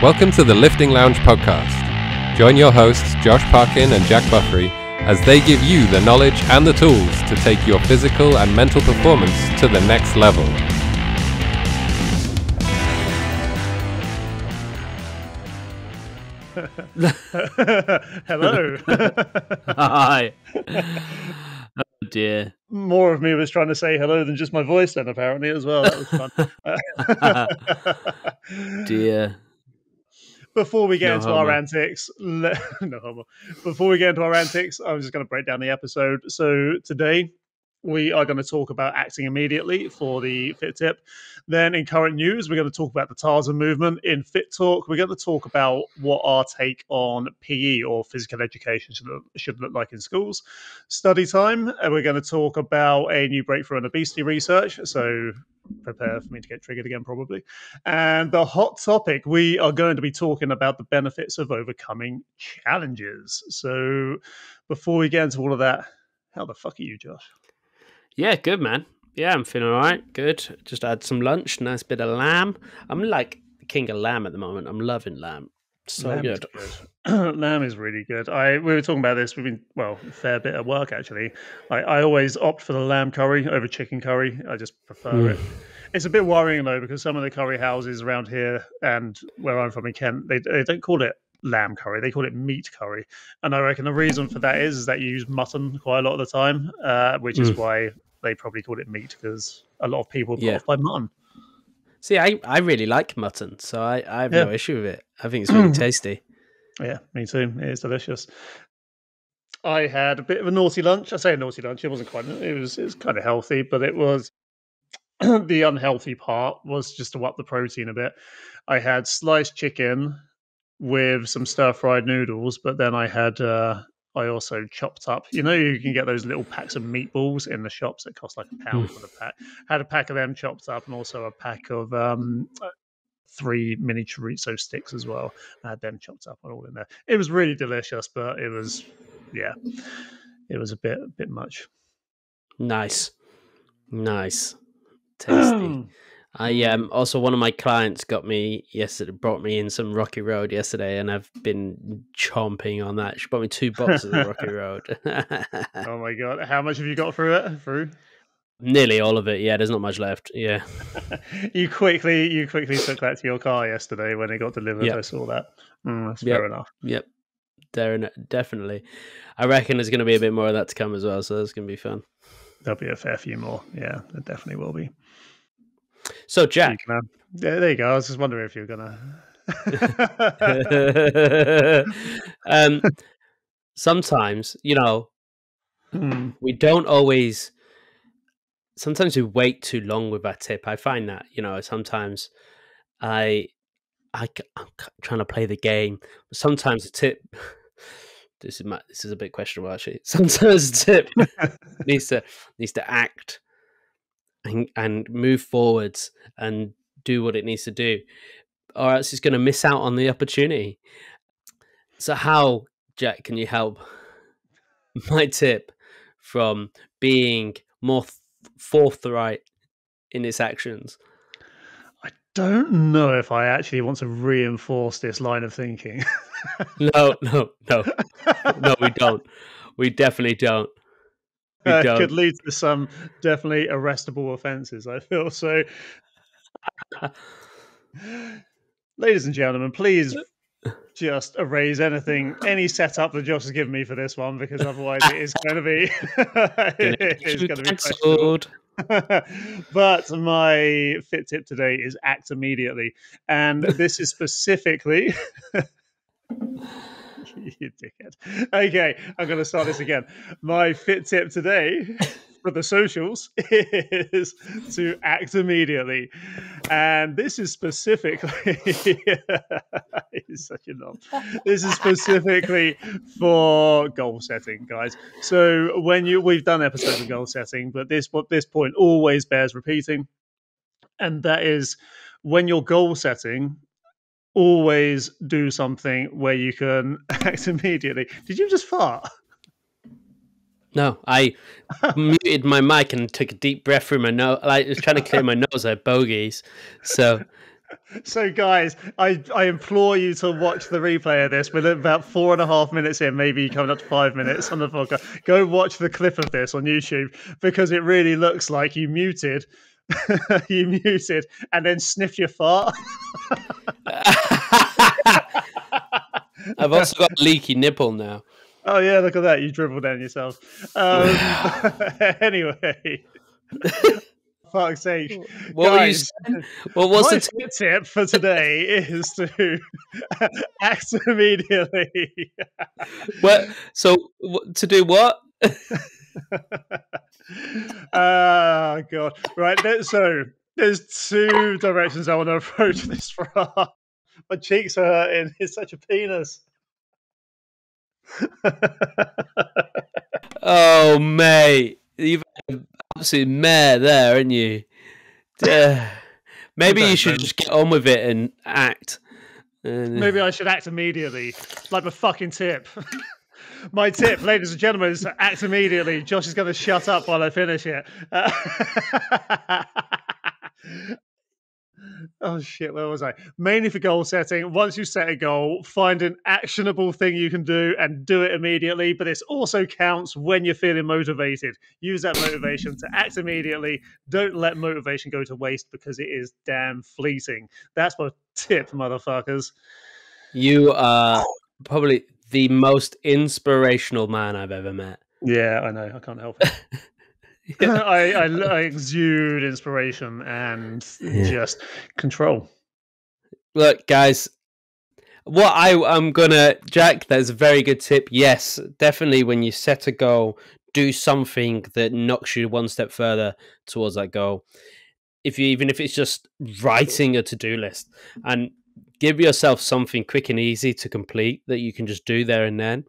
Welcome to the Lifting Lounge podcast. Join your hosts, Josh Parkin and Jack Buffery, as they give you the knowledge and the tools to take your physical and mental performance to the next level. Hello. Hi. Oh dear. More of me was trying to say hello than just my voice then, apparently, as well. That was fun. Dear. Before we get No into homo. our antics, no homo. Before we get into our antics, I'm just going to break down the episode. So today we are going to talk about acting immediately for the Fit Tip. Then in current news, we're going to talk about the Tarzan movement. In Fit Talk, we're going to talk about what our take on PE or physical education should look like in schools. Study time, and we're going to talk about a new breakthrough in obesity research. So prepare for me to get triggered again, probably. And the hot topic, we are going to be talking about the benefits of overcoming challenges. So before we get into all of that, how the fuck are you, Josh? Yeah, good man. Yeah, I'm feeling all right. Good. Just had some lunch. Nice bit of lamb. I'm like king of lamb at the moment. I'm loving lamb. So Lamb good. is good. Lamb is really good. We were talking about this. We've been, a fair bit of work actually. I always opt for the lamb curry over chicken curry. I just prefer it. It's a bit worrying though, because some of the curry houses around here and where I'm from in Kent, they don't call it lamb curry. They call it meat curry. And I reckon the reason for that is that you use mutton quite a lot of the time, which is why they probably call it meat, because a lot of people are put off by mutton. See, I really like mutton, so I have no issue with it. I think it's really tasty. Yeah, me too. It is delicious. I had a bit of a naughty lunch. I say a naughty lunch. It wasn't quite. It was kind of healthy, but it was the unhealthy part was just to up the protein a bit. I had sliced chicken with some stir fried noodles, but then I had I also chopped up. You know, you can get those little packs of meatballs in the shops that cost like £1 for the pack. Had a pack of them chopped up, and also a pack of 3 mini chorizo sticks as well. I had them chopped up and all in there. It was really delicious, but it was it was a bit much. Nice. Tasty. Also one of my clients brought me in some Rocky Road yesterday, and I've been chomping on that. She brought me 2 boxes of Rocky Road. Oh my god. How much have you got through it? Nearly all of it. Yeah, there's not much left. Yeah. You quickly took that to your car yesterday when it got delivered. Yep. I saw that. That's fair enough. Yep. Definitely. I reckon there's going to be a bit more of that to come as well, so it's going to be fun. There'll be a fair few more. Yeah, there definitely will be. So, Jack. There you go. I was just wondering if you're going to... sometimes, we don't always... Sometimes we wait too long with our tip. I find that, sometimes I'm trying to play the game. Sometimes the tip... This is a bit questionable, actually. Sometimes the tip needs to act and move forwards and do what it needs to do, or else it's going to miss out on the opportunity. So how, Jack, can you help my tip from being more forthright in its actions? I don't know if I actually want to reinforce this line of thinking. No, we don't. We definitely don't. Could lead to some definitely arrestable offences, I feel. So, ladies and gentlemen, please just erase any setup that Josh has given me for this one, because otherwise it is going to be cancelled. But my fit tip today is act immediately, and this is specifically. You dickhead. Okay, I'm going to start this again. My fit tip today for the socials is to act immediately. And this is specifically... It's such a knob. This is specifically for goal setting, guys. So we've done episodes of goal setting, but this point always bears repeating. And that is, when you're goal setting, always do something where you can act immediately. Did you just fart? No, I muted my mic and took a deep breath through my nose. I was trying to clear my nose. I had bogeys. So So, guys, I implore you to watch the replay of this. We're about 4.5 minutes in, maybe coming up to 5 minutes on the podcast. Go watch the clip of this on YouTube because it really looks like you muted, you muted, and then sniffed your fart. I've also got a leaky nipple now. Oh yeah, look at that! You dribbled down yourself. Anyway. Fuck's sake. What Guys, were you saying? What was my the tip for today is to act immediately. what? So to do what? Oh god. Right, so there's two directions I want to approach this from. My cheeks are hurting. It's such a penis. Oh, mate, you've had an absolute mare there, haven't you? Maybe you should just get on with it and act. Maybe I should act immediately, like my fucking tip. My tip, ladies and gentlemen, is to act immediately. Josh is going to shut up while I finish it. Oh shit, where was I? Mainly for goal setting. Once you set a goal, find an actionable thing you can do and do it immediately. But this also counts when you're feeling motivated. Use that motivation to act immediately. Don't let motivation go to waste because it is damn fleeting. That's my tip, motherfuckers. You are probably the most inspirational man I've ever met. Yeah, I know. I can't help it. I exude inspiration and just control. Look, guys, what I'm gonna, Jack, that's a very good tip. Yes, definitely when you set a goal, do something that knocks you one step further towards that goal. Even if it's just writing a to-do list, and give yourself something quick and easy to complete that you can just do there and then,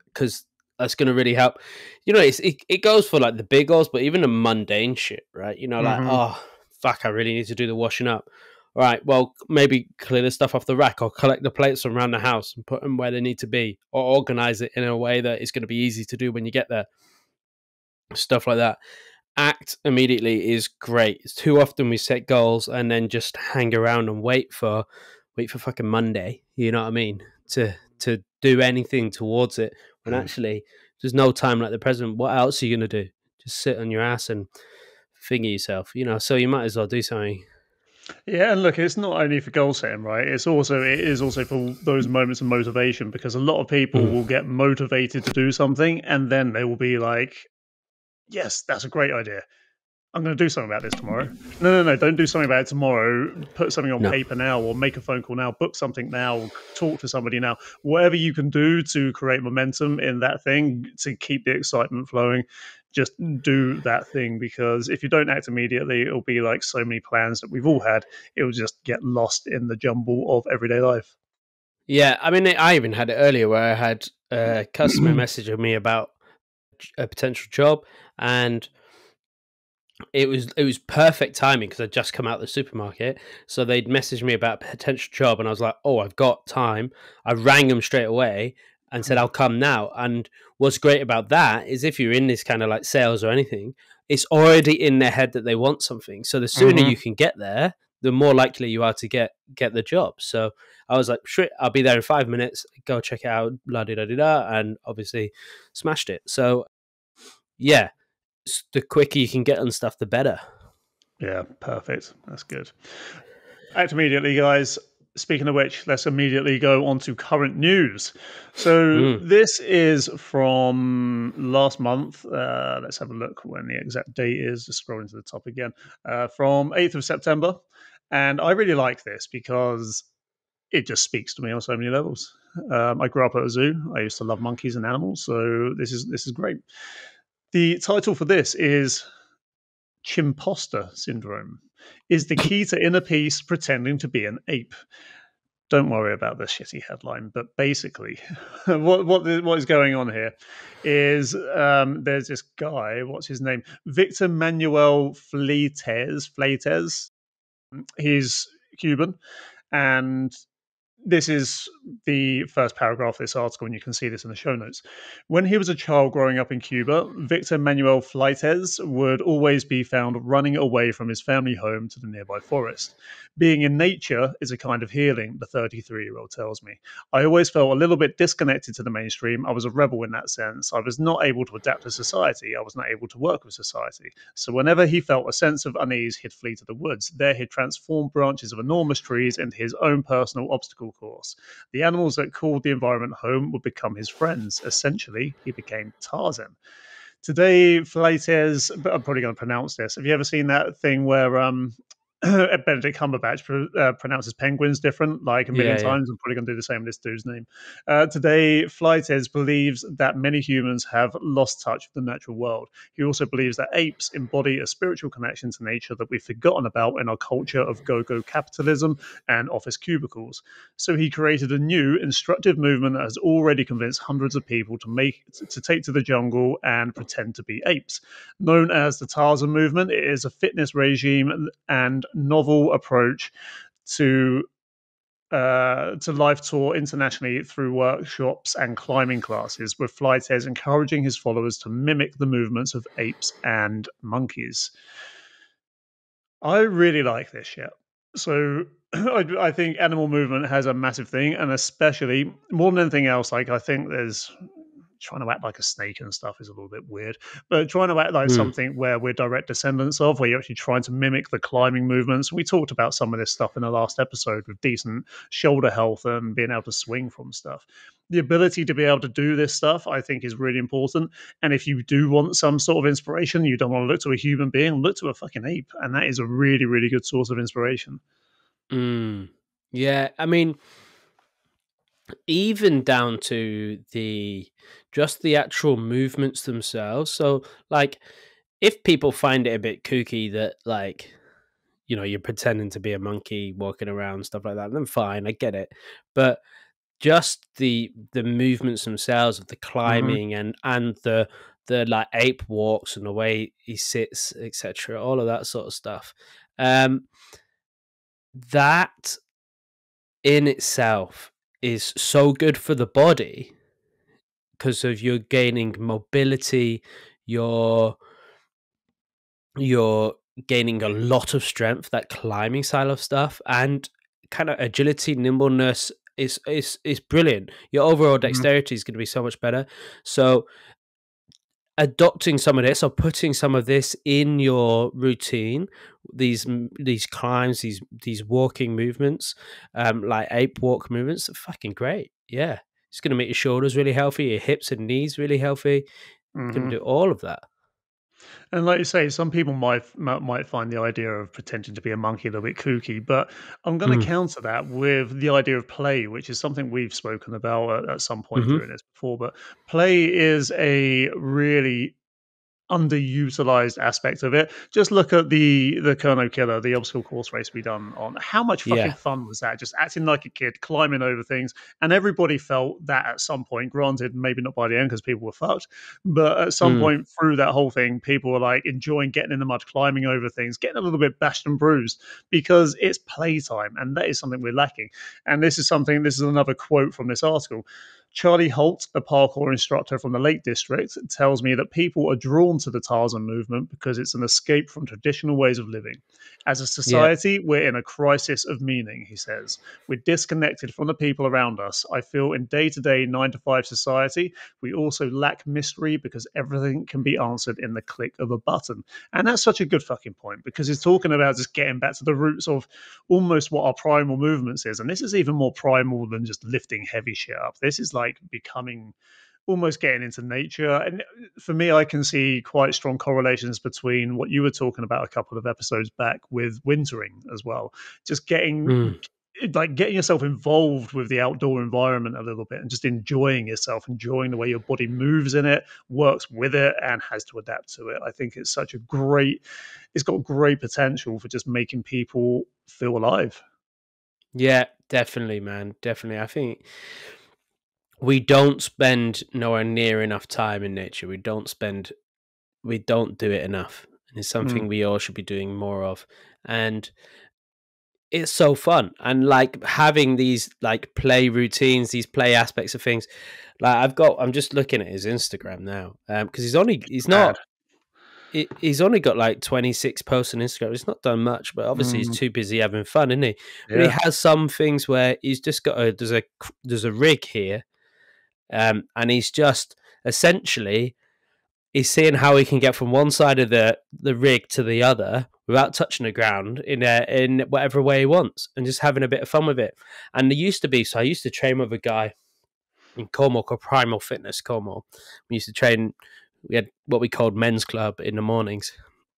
because that's going to really help. It goes for like the big goals, but even the mundane shit, right? Like, oh, fuck, I really need to do the washing up. All right, well, maybe clear the stuff off the rack or collect the plates from around the house and put them where they need to be, or organize it in a way that it's going to be easy to do when you get there. Stuff like that. Act immediately is great. It's too often we set goals and then just hang around and wait for fucking Monday. You know what I mean? To do anything towards it, when actually there's no time like the present. What else are you gonna do? Just sit on your ass and finger yourself. So you might as well do something. Yeah, and look, it's not only for goal setting, right? It is also for those moments of motivation, because a lot of people will get motivated to do something and then they will be like, yes, that's a great idea. I'm going to do something about this tomorrow. No, don't do something about it tomorrow. Put something on paper now, or make a phone call now, book something now, or talk to somebody now. Whatever you can do to create momentum in that thing, to keep the excitement flowing, just do that thing, because if you don't act immediately, it'll be like so many plans that we've all had. It will just get lost in the jumble of everyday life. Yeah, I mean, I even had it earlier where I had a customer messaging me about a potential job, and it was perfect timing because I'd just come out of the supermarket. So they'd messaged me about a potential job, and I was like, oh, I've got time. I rang them straight away and said, I'll come now. And what's great about that is if you're in this kind of like sales or anything, it's already in their head that they want something. So the sooner you can get there, the more likely you are to get the job. So I was like, sure, I'll be there in 5 minutes. Go check it out, la-di-da-di-da, and obviously smashed it. So yeah, the quicker you can get on stuff, the better. Yeah, perfect. That's good. Act immediately, guys. Speaking of which, let's immediately go on to current news. So this is from last month. Let's have a look when the exact date is. Just scrolling to the top again. From 8th of September. And I really like this because it just speaks to me on so many levels. I grew up at a zoo. I used to love monkeys and animals. So this is great. The title for this is Chimposter Syndrome. Is the key to inner peace pretending to be an ape? Don't worry about the shitty headline, but basically, what is going on here is there's this guy. What's his name? Victor Manuel Fleites. He's Cuban, and this is the first paragraph of this article, and you can see this in the show notes. When he was a child growing up in Cuba, Victor Manuel Fleites would always be found running away from his family home to the nearby forest. Being in nature is a kind of healing, the 33-year-old tells me. I always felt a little bit disconnected to the mainstream. I was a rebel in that sense. I was not able to adapt to society. I was not able to work with society. So whenever he felt a sense of unease, he'd flee to the woods. There he'd transform branches of enormous trees into his own personal obstacle course. The animals that called the environment home would become his friends. Essentially, he became Tarzan. Today, Fleites, but I'm probably going to pronounce this. Have you ever seen that thing where Benedict Cumberbatch pronounces penguins different, like a million Yeah. times? I'm probably going to do the same with this dude's name. Today, Fleites believes that many humans have lost touch with the natural world. He also believes that apes embody a spiritual connection to nature that we've forgotten about in our culture of go-go capitalism and office cubicles. So he created a new, instructive movement that has already convinced hundreds of people to take to the jungle and pretend to be apes. Known as the Tarzan movement, it is a fitness regime and novel approach to life tour internationally through workshops and climbing classes, with Fleites encouraging his followers to mimic the movements of apes and monkeys. I really like this shit. So I think animal movement has a massive thing, and especially more than anything else, like I think there's trying to act like a snake and stuff is a little bit weird, but trying to act like something where we're direct descendants of, where you're actually trying to mimic the climbing movements. We talked about some of this stuff in the last episode with decent shoulder health and being able to swing from stuff. The ability to be able to do this stuff, I think, is really important. And if you do want some sort of inspiration, you don't want to look to a human being, look to a fucking ape. And that is a really, really good source of inspiration. Yeah, I mean, even down to the actual movements themselves. So, like, if people find it a bit kooky that, like, you know, you're pretending to be a monkey walking around, stuff like that, then fine, I get it. But just the movements themselves of the climbing and the like ape walks and the way he sits, etc., all of that sort of stuff. That in itself is so good for the body because of you're gaining mobility, you're gaining a lot of strength, that climbing style of stuff, and kind of agility, nimbleness is brilliant. Your overall dexterity is going to be so much better. So adopting some of this or putting some of this in your routine, these climbs, these walking movements, like ape walk movements, are fucking great. Yeah, it's going to make your shoulders really healthy, your hips and knees really healthy. Going to do all of that. And like you say, some people might find the idea of pretending to be a monkey a little bit kooky, but I'm going to counter that with the idea of play, which is something we've spoken about at some point during this before. But play is a really underutilized aspect of it. Just look at the Kerno Killer, the obstacle course race we done on. How much fucking fun was that? Just acting like a kid, climbing over things, and everybody felt that at some point. Granted, maybe not by the end because people were fucked, but at some point through that whole thing, people were like enjoying getting in the mud, climbing over things, getting a little bit bashed and bruised because it's playtime, and that is something we're lacking. And this is another quote from this article. Charlie Holt, a parkour instructor from the Lake District, tells me that people are drawn to the Tarzan movement because it's an escape from traditional ways of living. As a society, we're in a crisis of meaning, he says. We're disconnected from the people around us. I feel in day-to-day 9-to-5 society, we also lack mystery because everything can be answered in the click of a button. And that's such a good fucking point because he's talking about just getting back to the roots of almost what our primal movements is. And this is even more primal than just lifting heavy shit up. This is like becoming almost getting into nature. And for me, I can see quite strong correlations between what you were talking about a couple of episodes back with wintering as well. Just getting yourself involved with the outdoor environment a little bit and just enjoying yourself, enjoying the way your body moves in it, works with it, and has to adapt to it. I think it's got great potential for just making people feel alive. Yeah, definitely, man. Definitely. I think we don't spend nowhere near enough time in nature. We don't do it enough. And it's something we all should be doing more of. And it's so fun, and like having these like play routines, these play aspects of things. Like I'm just looking at his Instagram now, because he's only got like 26 posts on Instagram. He's not done much, but obviously he's too busy having fun, isn't he? But he has some things where he's just got there's a rig here, and he's just essentially he's seeing how he can get from one side of the rig to the other without touching the ground in whatever way he wants, and just having a bit of fun with it. And there used to be, so I used to train with a guy in Cornwall called Primal Fitness Cornwall. We used to train. We had what we called men's club in the mornings,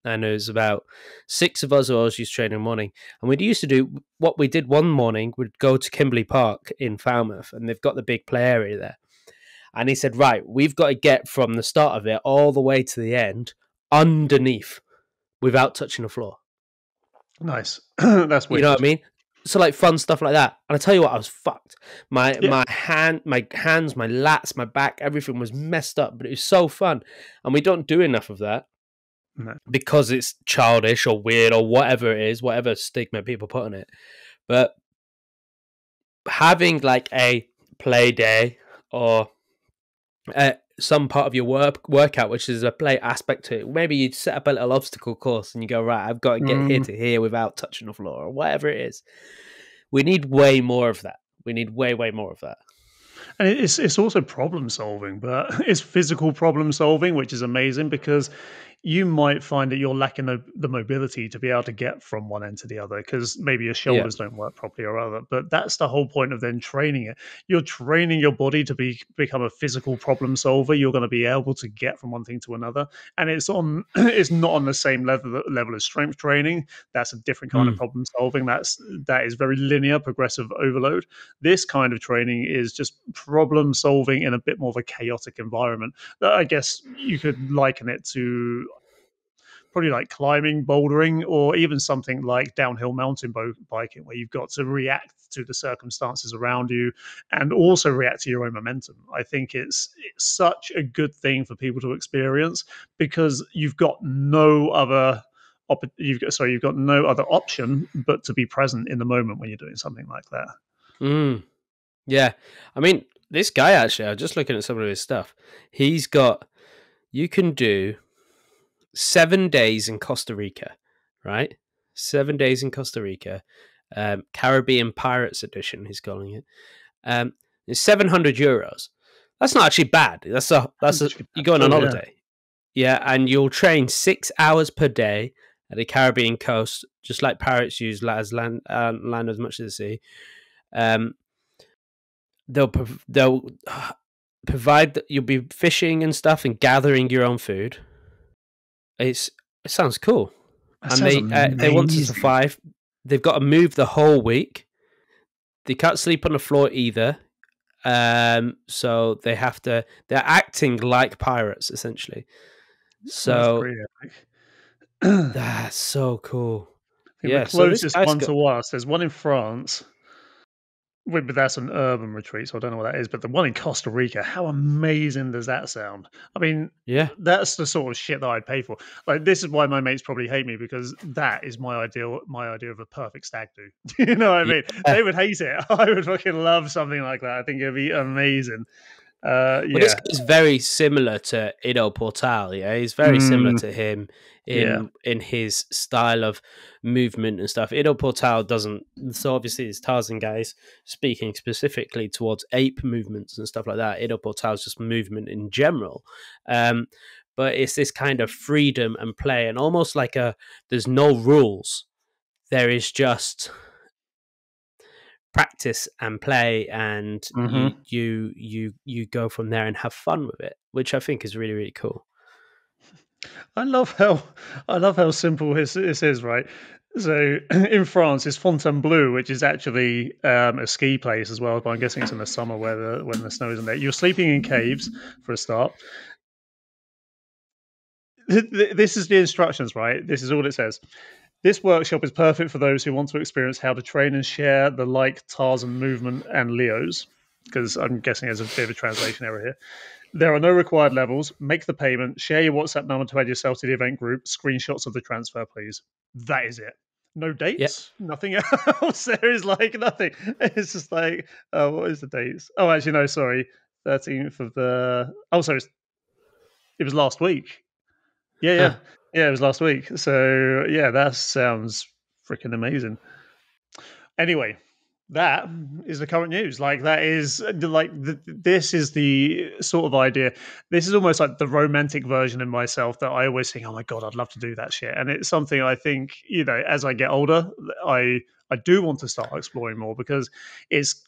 and there was about 6 of us who always used to train in the morning. And we used to do what we did one morning. We'd go to Kimberley Park in Falmouth, and they've got the big play area there. And he said, right, we've got to get from the start of it all the way to the end underneath without touching the floor. Nice. That's weird. You know what I mean? So like fun stuff like that. And I tell you what, I was fucked. My hands, my lats, my back, everything was messed up, but it was so fun. And we don't do enough of that because it's childish or weird or whatever it is, whatever stigma people put on it. But having like a play day or some part of your workout, which is a play aspect to it. Maybe you set up a little obstacle course and you go, right, I've got to get here to here without touching the floor or whatever it is. We need way more of that. We need way more of that. And it's also problem solving, but it's physical problem solving, which is amazing because you might find that you're lacking the mobility to be able to get from one end to the other because maybe your shoulders don't work properly or other. But that's the whole point of then training it. You're training your body to become a physical problem solver. You're going to be able to get from one thing to another, and it's not on the same level as strength training. That's a different kind of problem solving. That is very linear, progressive overload. This kind of training is just problem solving in a bit more of a chaotic environment. I guess you could liken it to probably like climbing, bouldering, or even something like downhill mountain biking, where you've got to react to the circumstances around you and also react to your own momentum. I think it's such a good thing for people to experience because you've got no other option but to be present in the moment when you're doing something like that. Yeah, I mean, this guy actually, I was just looking at some of his stuff. You can do 7 days in Costa Rica, right? 7 days in Costa Rica. Caribbean Pirates Edition, he's calling it. It's €700. That's not actually bad. You're going on holiday. Yeah, and you'll train 6 hours per day at the Caribbean coast, just like pirates use as land as much as the sea. They'll provide that you'll be fishing and stuff and gathering your own food. It sounds cool. They want to survive. They've got to move the whole week. They can't sleep on the floor either. So they're acting like pirates essentially. So that's so cool. The closest one to us, there's one in France. But that's an urban retreat, so I don't know what that is. But the one in Costa Rica, how amazing does that sound? I mean, that's the sort of shit that I'd pay for. Like, this is why my mates probably hate me because that is my idea of a perfect stag do. You know what I mean? They would hate it. I would fucking love something like that. I think it'd be amazing. Well, this is very similar to Ido Portal. Yeah, he's very similar to him in his style of movement and stuff. Ido Portal doesn't. So obviously, this Tarzan guys speaking specifically towards ape movements and stuff like that. Ido Portal is just movement in general. But it's this kind of freedom and play, and almost like there's no rules. There is just practice and play, and you go from there and have fun with it, which I think is really, really cool. I love how simple this is, right? So in France, it's Fontainebleau, which is actually a ski place as well. But I'm guessing it's in the summer when the snow isn't there. You're sleeping in caves for a start. This is the instructions, right? This is all it says. This workshop is perfect for those who want to experience how to train and share the like Tarzan movement and Leo's, because I'm guessing there's a bit of a translation error here. There are no required levels. Make the payment. Share your WhatsApp number to add yourself to the event group. Screenshots of the transfer, please. That is it. No Yeah. dates, nothing else. There is like nothing. It's just like, what is the dates? Oh, actually, no, sorry, 13th of the. Oh, sorry, it was last week. Yeah, yeah, Ah, yeah. It was last week. So yeah, that sounds freaking amazing. Anyway, that is the current news. Like that is this is the sort of idea. This is almost like the romantic version of myself that I always think, oh my god, I'd love to do that shit. And it's something I think, as I get older, I do want to start exploring more because it's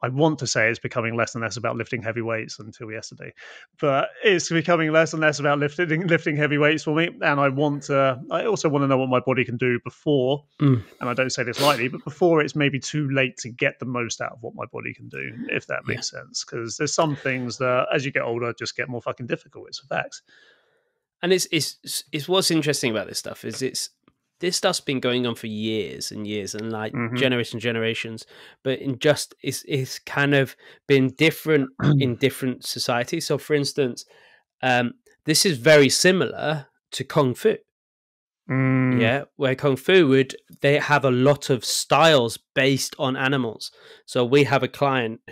I want to say it's becoming less and less about lifting heavy weights until yesterday, but it's becoming less and less about lifting heavy weights for me. And I also want to know what my body can do before, mm, and I don't say this lightly, but before it's maybe too late to get the most out of what my body can do, if that yeah. makes sense. Because there's some things that, as you get older, just get more fucking difficult. It's a fact. And it's what's interesting about this stuff is this stuff's been going on for years and years and like Hmm. generations, but it's kind of been different in different societies. So, for instance, this is very similar to kung fu. Mm. Yeah, where kung fu they have a lot of styles based on animals. So we have a client